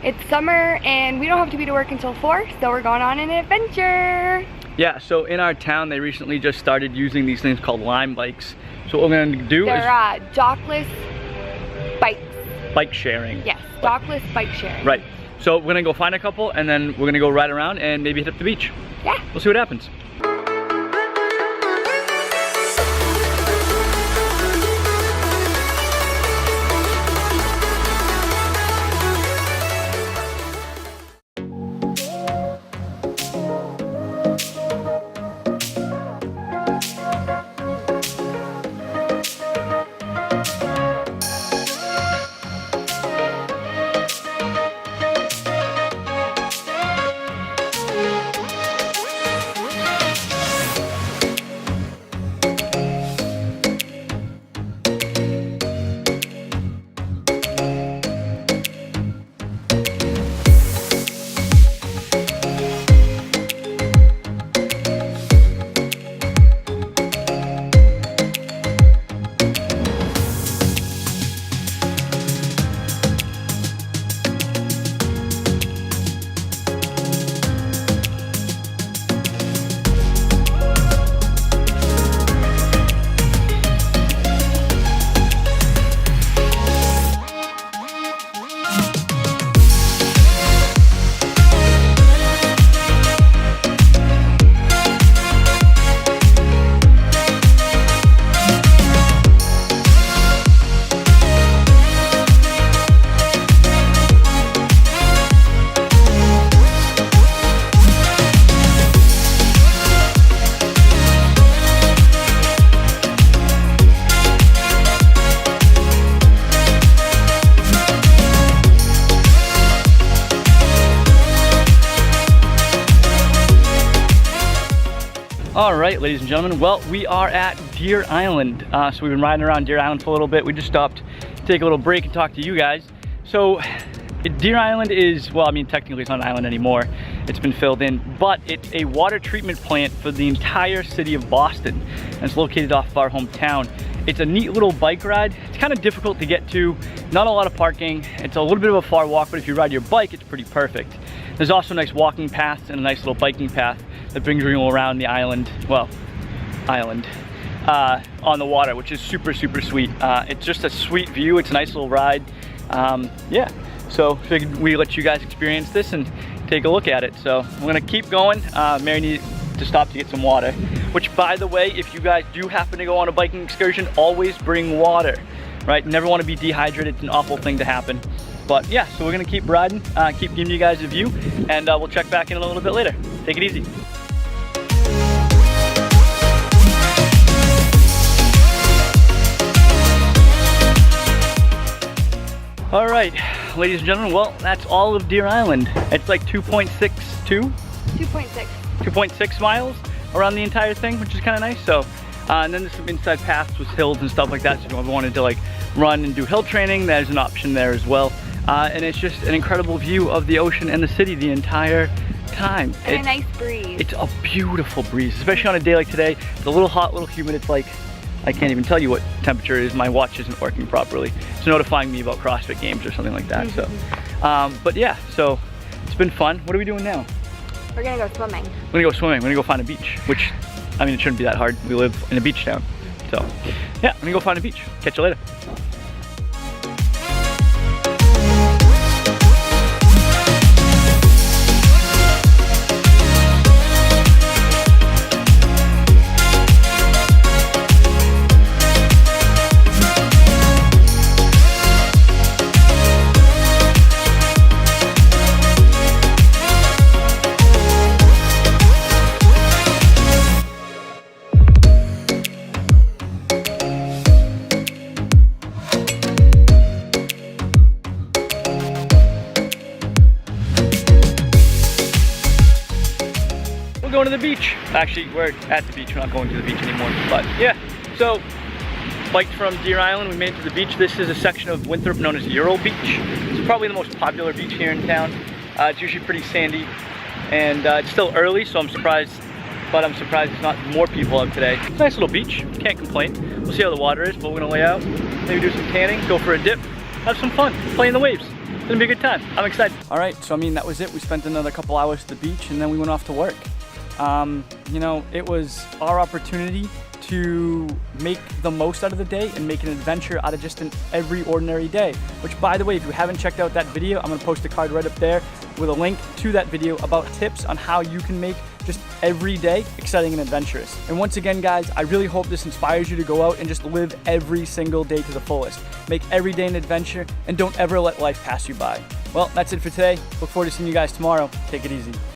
It's summer and we don't have to be to work until 4, so we're going on an adventure. Yeah, so in our town, they recently just started using these things called Lime bikes. So what we're gonna do is... They're dockless bikes. Bike sharing. Yes, dockless bike sharing. Right. So we're gonna go find a couple and then we're gonna go ride around and maybe hit up the beach. Yeah. We'll see what happens. All right, ladies and gentlemen, well, we are at Deer Island. So we've been riding around Deer Island for a little bit. We just stopped to take a little break and talk to you guys. So Deer Island is, well, I mean, technically it's not an island anymore. It's been filled in, but it's a water treatment plant for the entire city of Boston. And it's located off of our hometown. It's a neat little bike ride. It's kind of difficult to get to, not a lot of parking. It's a little bit of a far walk, but if you ride your bike, it's pretty perfect. There's also nice walking paths and a nice little biking path that brings you around the island, well, on the water, which is super, super sweet. It's just a sweet view. It's a nice little ride. Yeah, so figured we let you guys experience this and take a look at it. So we're gonna keep going. Mary needed to stop to get some water, which, by the way, if you guys do happen to go on a biking excursion, always bring water, right? Never want to be dehydrated. It's an awful thing to happen. But yeah, so we're gonna keep riding, keep giving you guys a view, and we'll check back in a little bit later. Take it easy. All right, ladies and gentlemen, well, that's all of Deer Island. It's like 2.6 miles around the entire thing, which is kind of nice. So, and then there's some inside paths with hills and stuff like that. So if you ever wanted to like run and do hill training, there's an option there as well. And it's just an incredible view of the ocean and the city the entire time. And a nice breeze. It's a beautiful breeze, especially on a day like today. It's a little hot, a little humid. It's like, I can't even tell you what temperature it is. My watch isn't working properly. It's notifying me about CrossFit games or something like that. So, but yeah, so it's been fun. What are we doing now? We're gonna go swimming. We're gonna go swimming. We're gonna go find a beach, which, I mean, it shouldn't be that hard. We live in a beach town. So yeah, I'm gonna go find a beach. Catch you later. Going to the beach. Actually, we're at the beach. We're not going to the beach anymore. But yeah, so biked from Deer Island, we made it to the beach. This is a section of Winthrop known as Yirrel Beach. It's probably the most popular beach here in town. It's usually pretty sandy, and it's still early, so I'm surprised. But I'm surprised there's not more people out today. It's a nice little beach. Can't complain. We'll see how the water is, but we're gonna lay out, maybe do some tanning, go for a dip, have some fun, play in the waves. It's gonna be a good time. I'm excited. All right, so I mean, that was it. We spent another couple hours at the beach and then we went off to work. You know, it was our opportunity to make the most out of the day and make an adventure out of just an every ordinary day. Which, by the way, if you haven't checked out that video, I'm gonna post a card right up there with a link to that video about tips on how you can make just every day exciting and adventurous. And once again, guys, I really hope this inspires you to go out and just live every single day to the fullest. Make every day an adventure and don't ever let life pass you by. Well, that's it for today. Look forward to seeing you guys tomorrow. Take it easy.